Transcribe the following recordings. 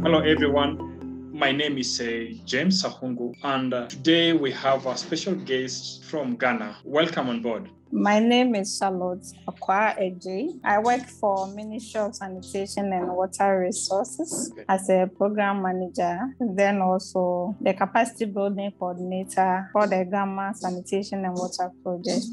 Hello, everyone. My name is James Sahungu, and today we have a special guest from Ghana. Welcome on board. My name is Charlotte Accra Metropolitan Area. I work for Ministry of Sanitation and Water Resources as a program manager, then also the capacity building coordinator for the GAMA Sanitation and Water Project.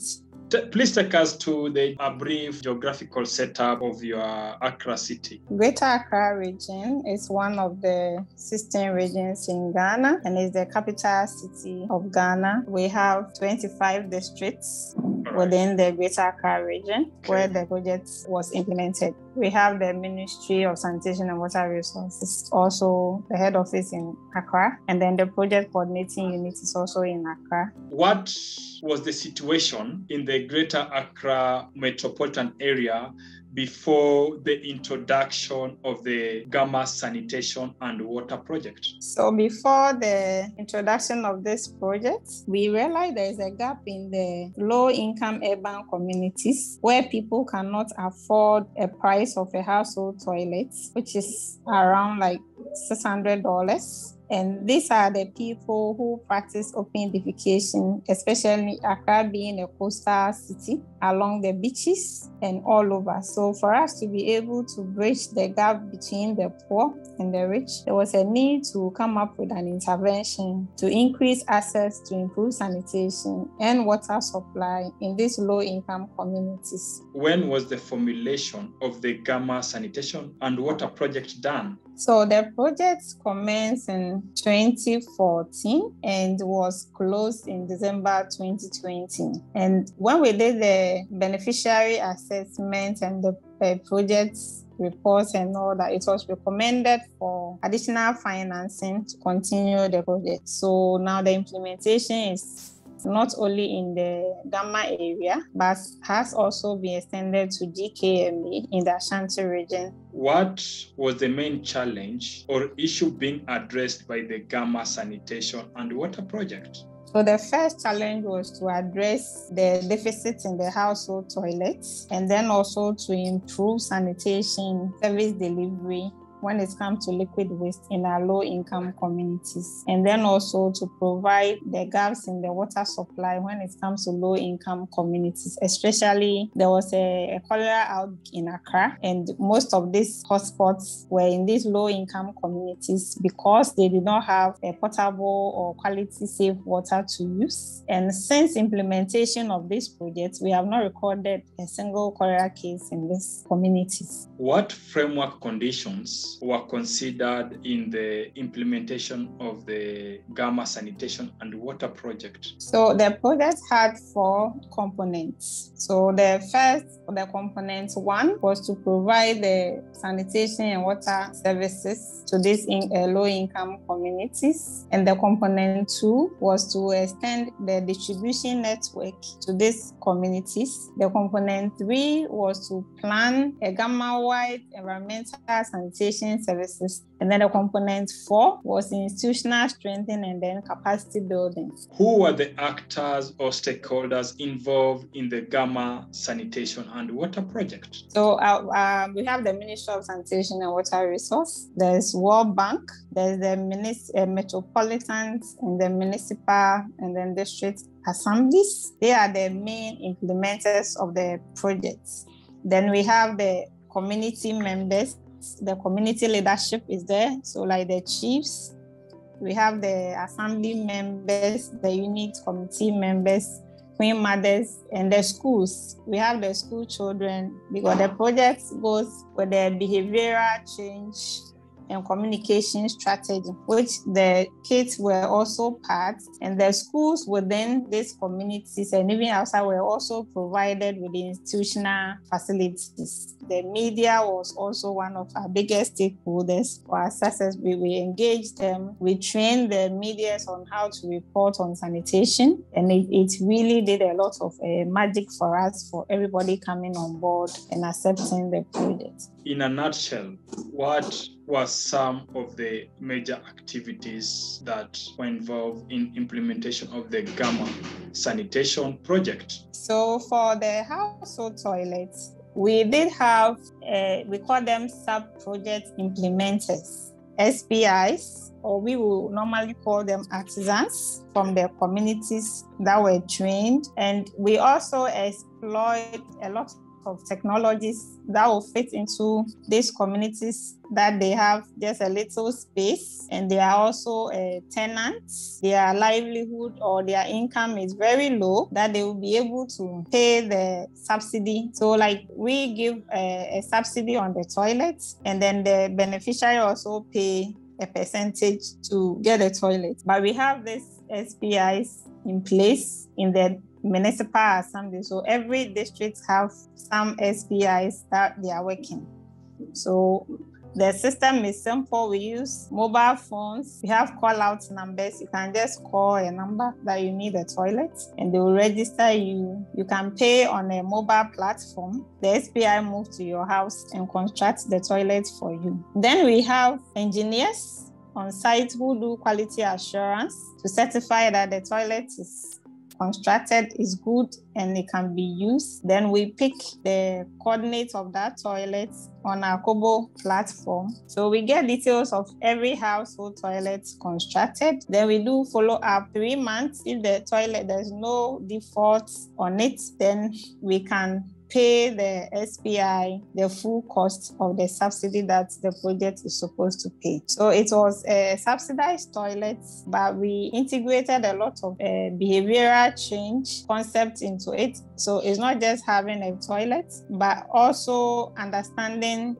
Please take us to a brief geographical setup of your Accra city. Greater Accra region is one of the 16 regions in Ghana and is the capital city of Ghana. We have 25 districts within the Greater Accra region where the project was implemented. We have the Ministry of Sanitation and Water Resources, also the head office in Accra, and then the project coordinating unit is also in Accra. What was the situation in the Greater Accra Metropolitan Area before the introduction of the GAMA Sanitation and Water Project? So before the introduction of this project, we realized there is a gap in the low-income urban communities where people cannot afford a price of a household toilet, which is around like $600. And these are the people who practice open defecation, especially Accra being a coastal city along the beaches and all over. So for us to be able to bridge the gap between the poor and the rich, there was a need to come up with an intervention to increase access to improve sanitation and water supply in these low-income communities. When was the formulation of the GAMA Sanitation and Water Project done? So the project commenced in 2014 and was closed in December 2020. And when we did the beneficiary assessment and the project reports and all that, it was recommended for additional financing to continue the project. So now the implementation is not only in the GAMA area, but has also been extended to GKMA in the Ashanti region. What was the main challenge or issue being addressed by the GAMA Sanitation and Water Project? So the first challenge was to address the deficit in the household toilets and then also to improve sanitation service delivery when it comes to liquid waste in our low-income communities, and then also to provide the gaps in the water supply when it comes to low-income communities. Especially, there was a cholera outbreak in Accra, and most of these hotspots were in these low-income communities because they did not have a potable or quality safe water to use. And since implementation of this project, we have not recorded a single cholera case in these communities. What framework conditions were considered in the implementation of the GAMA Sanitation and Water Project? So the project had 4 components. So the first, the component 1 was to provide the sanitation and water services to these low-income communities. And the component 2 was to extend the distribution network to these communities. The component 3 was to plan a GAMA-wide environmental sanitation services. And then the component 4 was institutional strengthening and then capacity building. Who were the actors or stakeholders involved in the GAMA Sanitation and Water Project? So we have the Ministry of Sanitation and Water Resources. There's World Bank. There's the metropolitans and the municipal and then district assemblies. They are the main implementers of the projects. Then we have the community members. The community leadership is there, so like the chiefs. We have the assembly members, the unit committee members, queen mothers, and the schools. We have the school children because the project goes with the behavioral change and communication strategy, which the kids were also part, and the schools within these communities and even outside were also provided with the institutional facilities. The media was also one of our biggest stakeholders for our success. We engaged them. We trained the media on how to report on sanitation, and it really did a lot of magic for us, for everybody coming on board and accepting the project. In a nutshell, what were some of the major activities that were involved in implementation of the GAMA Sanitation Project? So for the household toilets, we did have, we call them sub-project implementers. SPIs, or we will normally call them artisans from the communities that were trained. And we also exploit a lot of technologies that will fit into these communities that they have just a little space, and they are also tenants. Their livelihood or their income is very low, that they will be able to pay the subsidy. So like we give a subsidy on the toilets, and then the beneficiary also pay a percentage to get a toilet. But we have these SPIs in place in the municipal assembly. So every district have some SPIs that they are working. So the system is simple. We use mobile phones. We have call-out numbers. You can just call a number that you need a toilet, and they will register you. You can pay on a mobile platform. The SPI moves to your house and constructs the toilet for you. Then we have engineers on site who do quality assurance to certify that the toilet is constructed, is good, and it can be used. Then we pick the coordinates of that toilet on our Kobo platform. So we get details of every household toilet constructed. Then we do follow up 3 months. If the toilet, there's no defaults on it, then we can pay the SPI the full cost of the subsidy that the project is supposed to pay. So it was a subsidized toilet, but we integrated a lot of behavioral change concepts into it. So it's not just having a toilet, but also understanding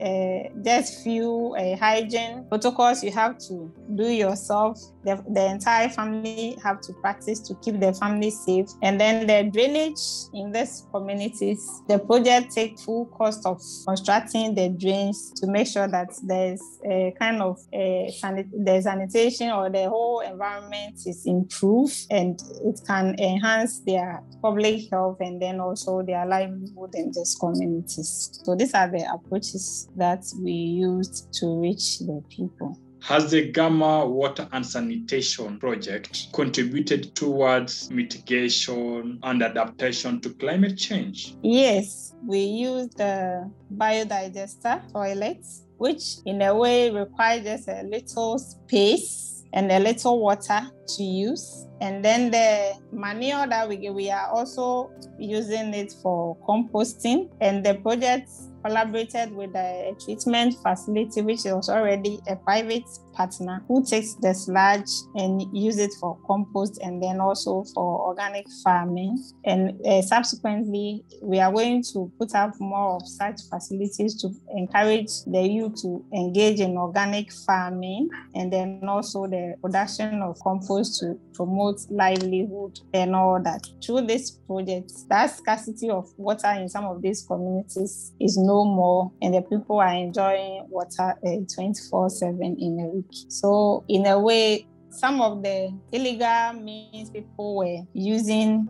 just few hygiene protocols you have to do yourself. The entire family have to practice to keep the family safe. And then the drainage in these communities, the project takes full cost of constructing the drains to make sure that there's a kind of the sanitation or the whole environment is improved, and it can enhance their public health and then also their livelihood in these communities. So these are the approaches that we used to reach the people. Has the GAMA Water and Sanitation Project contributed towards mitigation and adaptation to climate change? Yes, we used the biodigester toilets, which in a way requires just a little space and a little water to use. And then the manure that we are also using it for composting. And the project collaborated with a treatment facility, which was already a private partner, who takes the sludge and use it for compost and then also for organic farming. And subsequently, we are going to put up more of such facilities to encourage the youth to engage in organic farming, and then also the production of compost to promote livelihood and all that. Through this project, that scarcity of water in some of these communities is no more, and the people are enjoying water 24/7 in a week. So in a way, some of the illegal means people were using,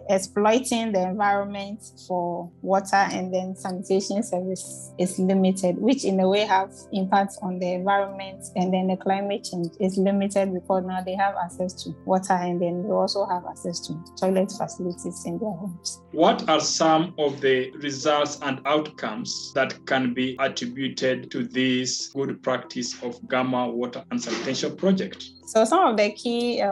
exploiting the environment for water and then sanitation service is limited, which in a way have impacts on the environment, and then the climate change is limited because now they have access to water and then they also have access to toilet facilities in their homes. What are some of the results and outcomes that can be attributed to this good practice of GAMA Water and Sanitation Project? So some of the key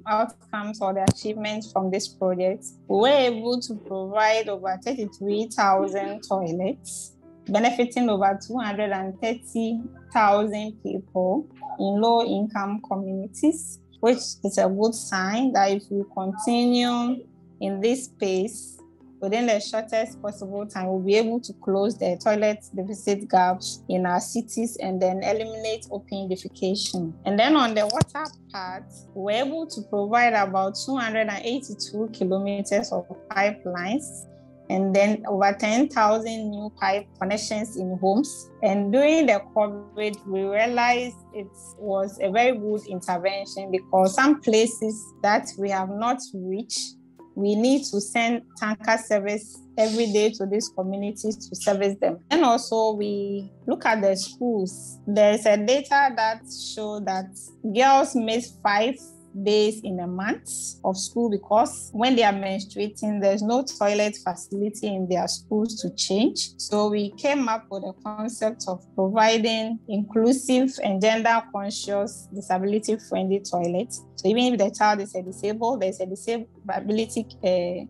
outcomes or the achievements from this project, we were able to provide over 33,000 toilets, benefiting over 230,000 people in low-income communities, which is a good sign that if we continue in this space, within the shortest possible time, we'll be able to close the toilet deficit gaps in our cities and then eliminate open defecation. And then on the water part, we're able to provide about 282 kilometers of pipelines, and then over 10,000 new pipe connections in homes. And during the COVID, we realized it was a very good intervention because some places that we have not reached, we need to send tanker service every day to these communities to service them. And also we look at the schools. There's a data that shows that girls miss 5 days in a month of school, because when they are menstruating, there's no toilet facility in their schools to change. So we came up with a concept of providing inclusive and gender-conscious, disability-friendly toilets. So even if the child is disabled, there's a disability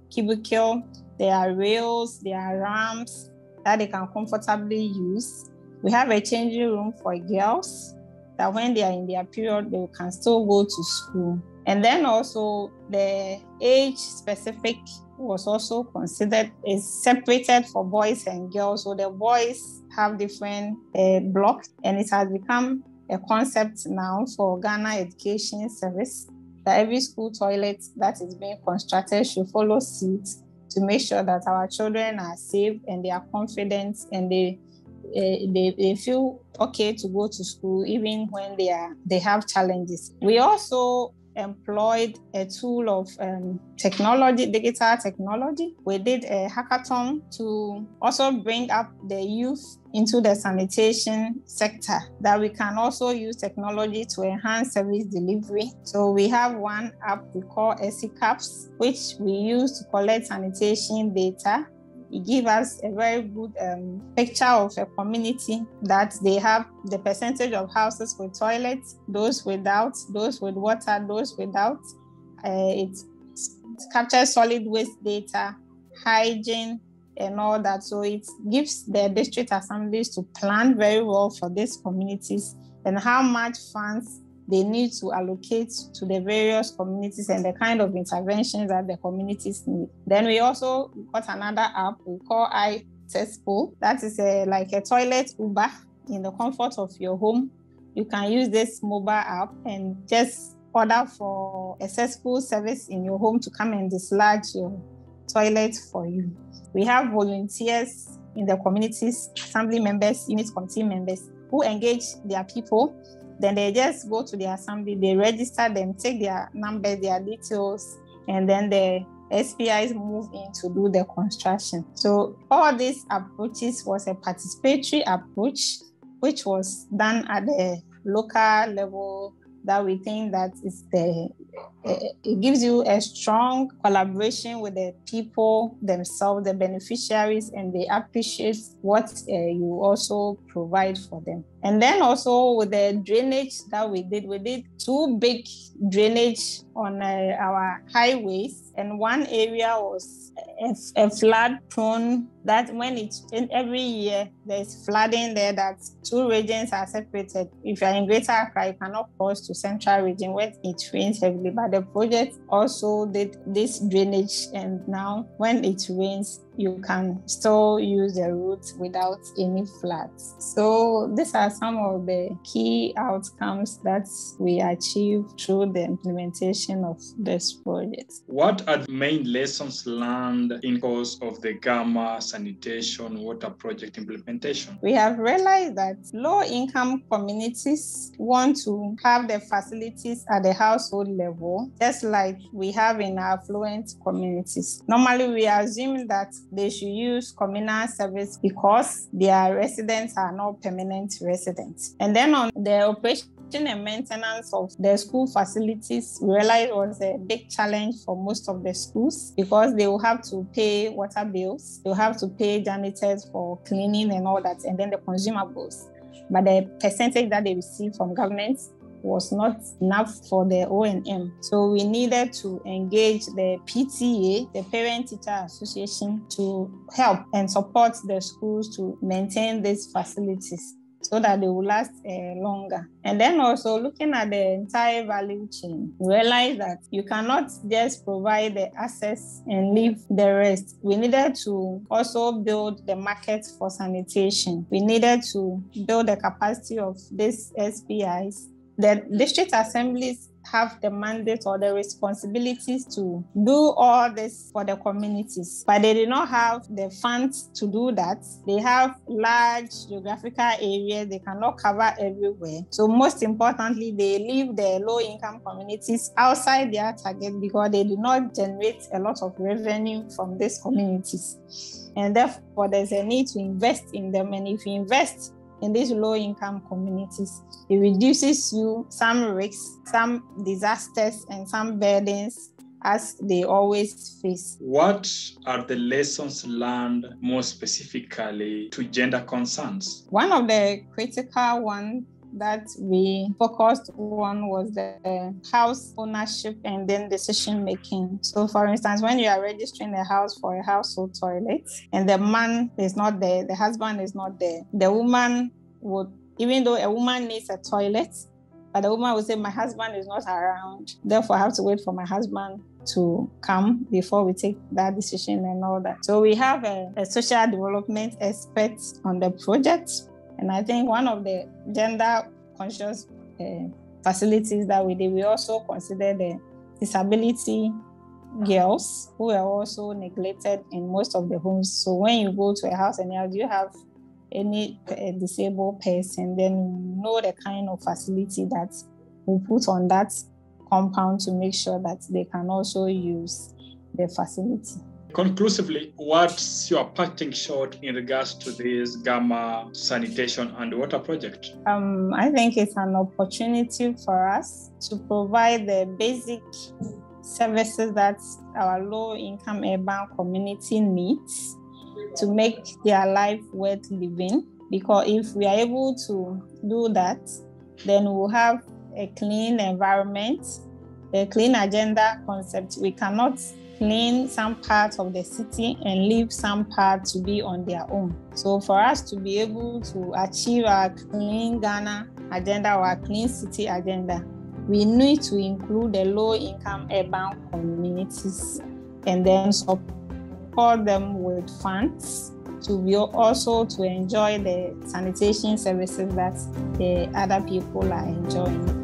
cubicle, there are rails, there are ramps that they can comfortably use. We have a changing room for girls that when they are in their period, they can still go to school. And then also the age specific was also considered, is separated for boys and girls. So the boys have different blocks, and it has become a concept now for Ghana Education Service that every school toilet that is being constructed should follow suit to make sure that our children are safe and they are confident and they feel okay to go to school even when they have challenges. We also employed a tool of technology, digital technology. We did a hackathon to also bring up the youth into the sanitation sector, that we can also use technology to enhance service delivery. So we have one app we call SCCAPS, which we use to collect sanitation data. It gives us a very good picture of a community, that they have the percentage of houses with toilets, those without, those with water, those without. It captures solid waste data, hygiene, and all that. So it gives the district assemblies to plan very well for these communities and how much funds they need to allocate to the various communities and the kind of interventions that the communities need. Then we also got another app we call iTespo. That is like a toilet Uber in the comfort of your home. You can use this mobile app and just order for a cesspool service in your home to come and dislodge your toilet for you. We have volunteers in the communities, assembly members, unit committee members who engage their people. Then they just go to the assembly, they register them, take their number, their details, and then the SPIs move in to do the construction. So all these approaches was a participatory approach, which was done at the local level, that we think that is it gives you a strong collaboration with the people themselves, the beneficiaries, and they appreciate what you also provide for them. And then also with the drainage that we did 2 big drainage on our highways, and one area was a flood prone, that when every year there's flooding there, that 2 regions are separated. If you're in Greater Accra, you cannot cross to Central region where it rains heavily, but the project also did this drainage, and now when it rains, you can still use the route without any floods. So these are some of the key outcomes that we achieved through the implementation of this project. What are the main lessons learned in course of the GAMA Sanitation Water Project implementation? We have realized that low-income communities want to have the facilities at the household level, just like we have in our affluent communities. Normally, we assume that they should use communal service because their residents are not permanent residents. And then on the operation and maintenance of the school facilities, we realized was a big challenge for most of the schools, because they will have to pay water bills, they'll have to pay janitors for cleaning and all that, and then the consumables. But the percentage that they receive from government was not enough for the O&M. So we needed to engage the PTA, the Parent Teacher Association, to help and support the schools to maintain these facilities so that they will last longer. And then also looking at the entire value chain, we realized that you cannot just provide the access and leave the rest. We needed to also build the market for sanitation. We needed to build the capacity of these SPIs. The district assemblies have the mandate or the responsibilities to do all this for the communities, but they do not have the funds to do that. They have large geographical areas, they cannot cover everywhere. So most importantly, they leave the low-income communities outside their target because they do not generate a lot of revenue from these communities. And therefore, there's a need to invest in them. And if you invest in these low-income communities. It reduces you some risks, some disasters, and some burdens as they always face. What are the lessons learned more specifically to gender concerns? One of the critical ones that we focused on was the house ownership and then decision making. So for instance, when you are registering a house for a household toilet and the man is not there, the husband is not there, the woman would, even though a woman needs a toilet, but the woman would say, my husband is not around, therefore I have to wait for my husband to come before we take that decision and all that. So we have a social development expert on the project. And I think one of the gender-conscious facilities that we did, we also considered the disability girls who are also neglected in most of the homes. So when you go to a house and you have any disabled person, then you know the kind of facility that we put on that compound to make sure that they can also use the facility. Conclusively, what's your parting shot in regards to this GAMA Sanitation and Water Project? I think it's an opportunity for us to provide the basic services that our low-income urban community needs to make their life worth living. Because if we are able to do that, then we'll have a clean environment, a clean agenda concept. We cannot clean some parts of the city and leave some parts to be on their own. So for us to be able to achieve our clean Ghana agenda or our clean city agenda, we need to include the low-income urban communities and then support them with funds to be also to enjoy the sanitation services that the other people are enjoying.